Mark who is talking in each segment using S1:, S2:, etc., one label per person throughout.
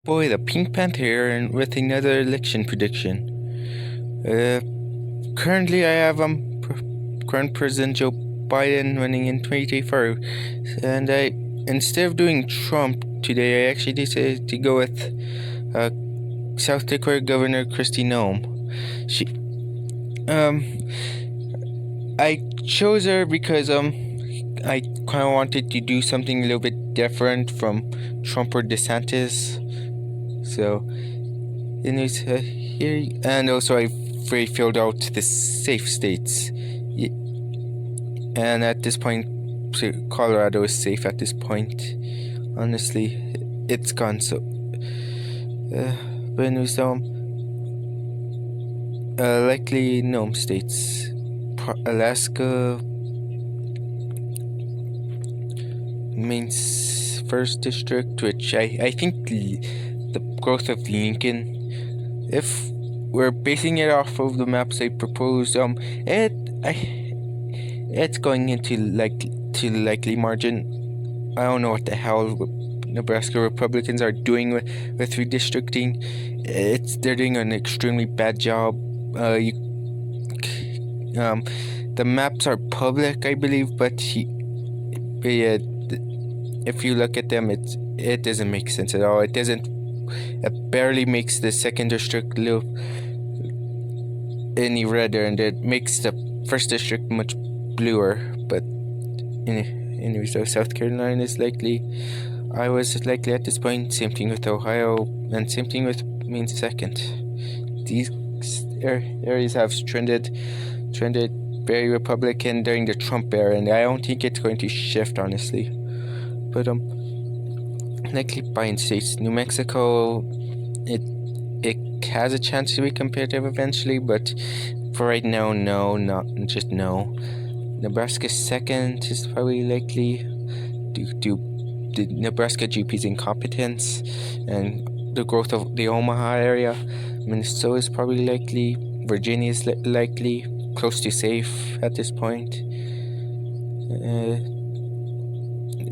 S1: Boy, the Pink Panther here, and with another election prediction. Currently, I have current President Joe Biden winning in 2024, and instead of doing Trump today, I actually decided to go with South Dakota Governor Kristi Noem. I chose her because I kind of wanted to do something a little bit different from Trump or DeSantis. So, anyways, here, and also I filled out the safe states, and at this point, Colorado is safe at this point. Honestly, it's gone so. But anyways, likely Nome states, Alaska, Maine's first district, which I think the growth of Lincoln, if we're basing it off of the maps I proposed, it's going into the likely margin. I don't know what the hell Nebraska Republicans are doing with redistricting. They're doing an extremely bad job. The maps are public, I believe, but yeah, if you look at them, it doesn't make sense at all. It barely makes the second district look any redder, and it makes the first district much bluer. But anyways, so South Carolina is likely. Iowa's likely at this point. Same thing with Ohio, and same thing with Maine's second. These areas have trended very Republican during the Trump era, and I don't think it's going to shift, honestly. But likely Biden states. New Mexico, it has a chance to be competitive eventually, but for right now, no. Nebraska second is probably likely due to the Nebraska GP's incompetence and the growth of the Omaha area. Minnesota is probably likely. Virginia is likely, close to safe at this point.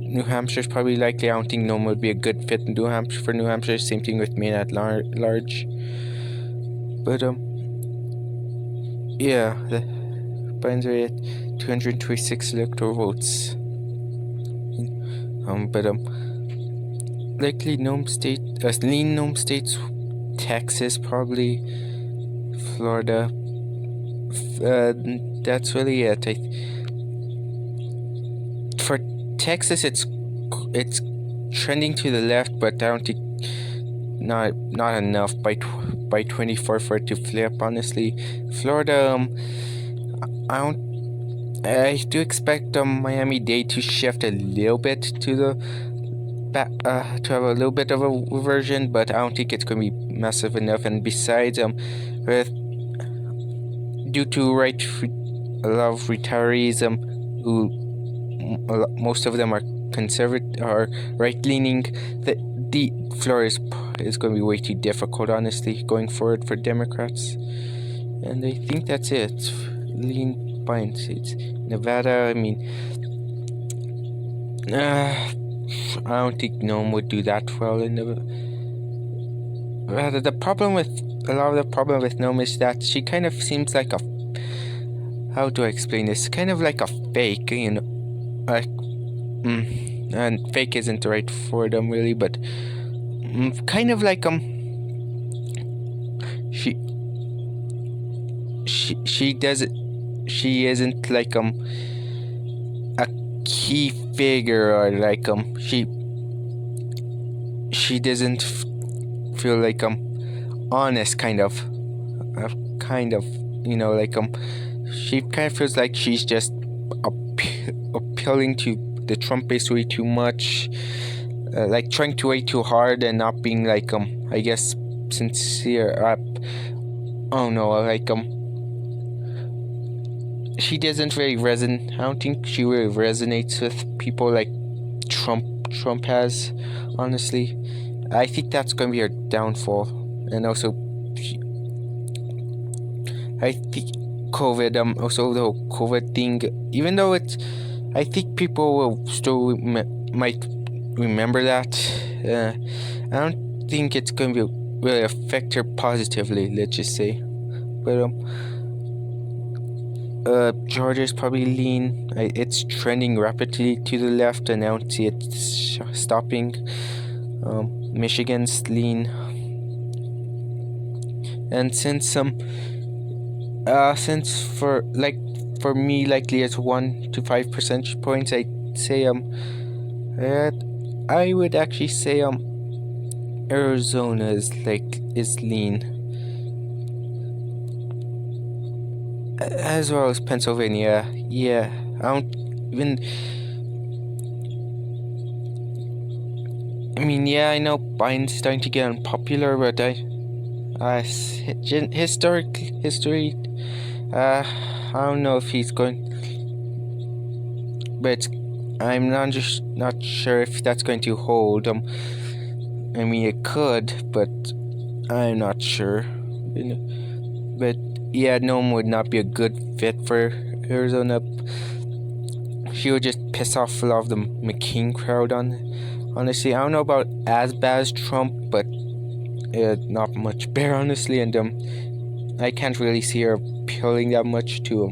S1: New Hampshire is probably likely. I don't think Nome would be a good fit in New Hampshire. Same thing with Maine at large. But yeah, the Biden's already at 226 electoral votes. Likely Nome State, lean Nome states, Texas probably, Florida. That's really it. For Texas, it's trending to the left, but I don't think not enough by 24 for it to flip. Honestly, Florida, I do expect Miami-Dade to shift a little bit to the back, to have a little bit of a reversion, but I don't think it's going to be massive enough. And besides, due to a lot of retirees, who most of them are conservative or right-leaning, the Florida is going to be way too difficult, honestly, going forward for Democrats. And I think that's it. Lean Biden states. Nevada, I don't think Nome would do that well in Nevada. Rather, a lot of the problem with Nome is that she kind of seems like a, how do I explain this? Kind of like a fake, and fake isn't the right for them really, but kind of like she isn't like a key figure, or like she doesn't feel like honest, kind of like she kind of feels like she's just appealing to the Trump base way too much, like trying to way too hard and not being like I guess sincere. I don't know, like she doesn't really resonate. I don't think she really resonates with people like Trump has, honestly. I think that's going to be her downfall. And also, I think COVID, also the whole COVID thing, even though I think people will still might remember that. I don't think it's going to really affect her positively, let's just say. But Georgia's probably lean. It's trending rapidly to the left, and I don't see it stopping. Michigan's lean, and since for me likely it's 1 to 5 percentage points, I'd say I would actually say Arizona is lean, as well as Pennsylvania. Yeah, I don't even. I mean, yeah, I know Biden's starting to get unpopular, but history. I don't know if he's going, but I'm not sure if that's going to hold. I mean, it could, but I'm not sure. But yeah, Noem would not be a good fit for Arizona. She would just piss off a lot of the McCain crowd. Honestly, I don't know about as bad as Trump, but not much better, honestly. And I can't really see her appealing that much to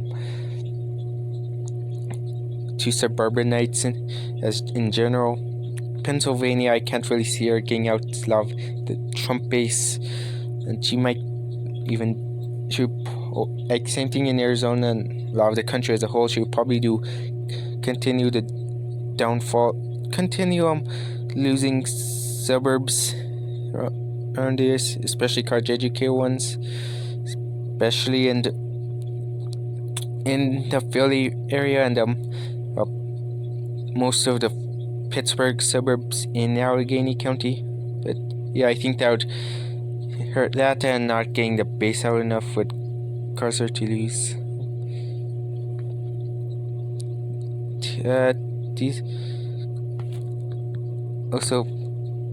S1: suburbanites in general. Pennsylvania, I can't really see her getting out a lot of the Trump base, and she might even same thing in Arizona and a lot of the country as a whole. She would probably continue the downfall, continue losing suburbs around this, especially college-educated ones, especially in the Philly area and most of the Pittsburgh suburbs in Allegheny County. But yeah, I think that would hurt that, and not getting the base out enough would cause her to lose. These also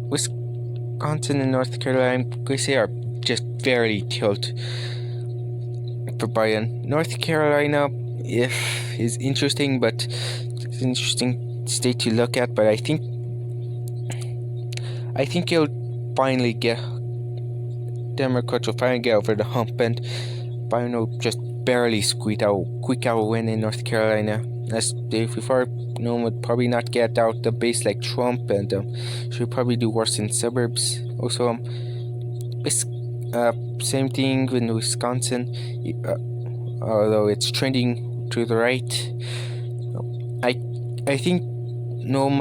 S1: Wisconsin and North Carolina, I'm going to say, are just very tilt for Biden. North Carolina is interesting, but it's an interesting state to look at. But I think it'll finally get Democrats will finally get over the hump, and Biden will just barely squeak out a win in North Carolina. As before, Noem would probably not get out the base like Trump, and she'll probably do worse in suburbs. Also, same thing in Wisconsin, although it's trending to the right. I think Noem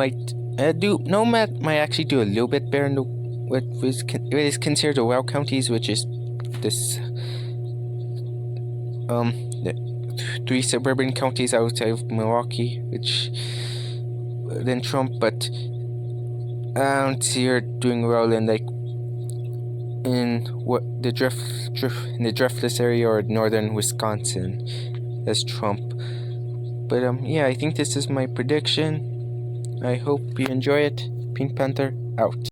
S1: might actually do a little bit better in what is considered the wild counties, which is this the 3 suburban counties outside of Milwaukee, than Trump. But I don't see her doing well in the driftless area or northern Wisconsin as Trump. But yeah, I think this is my prediction. I hope you enjoy it. Pink Panther out.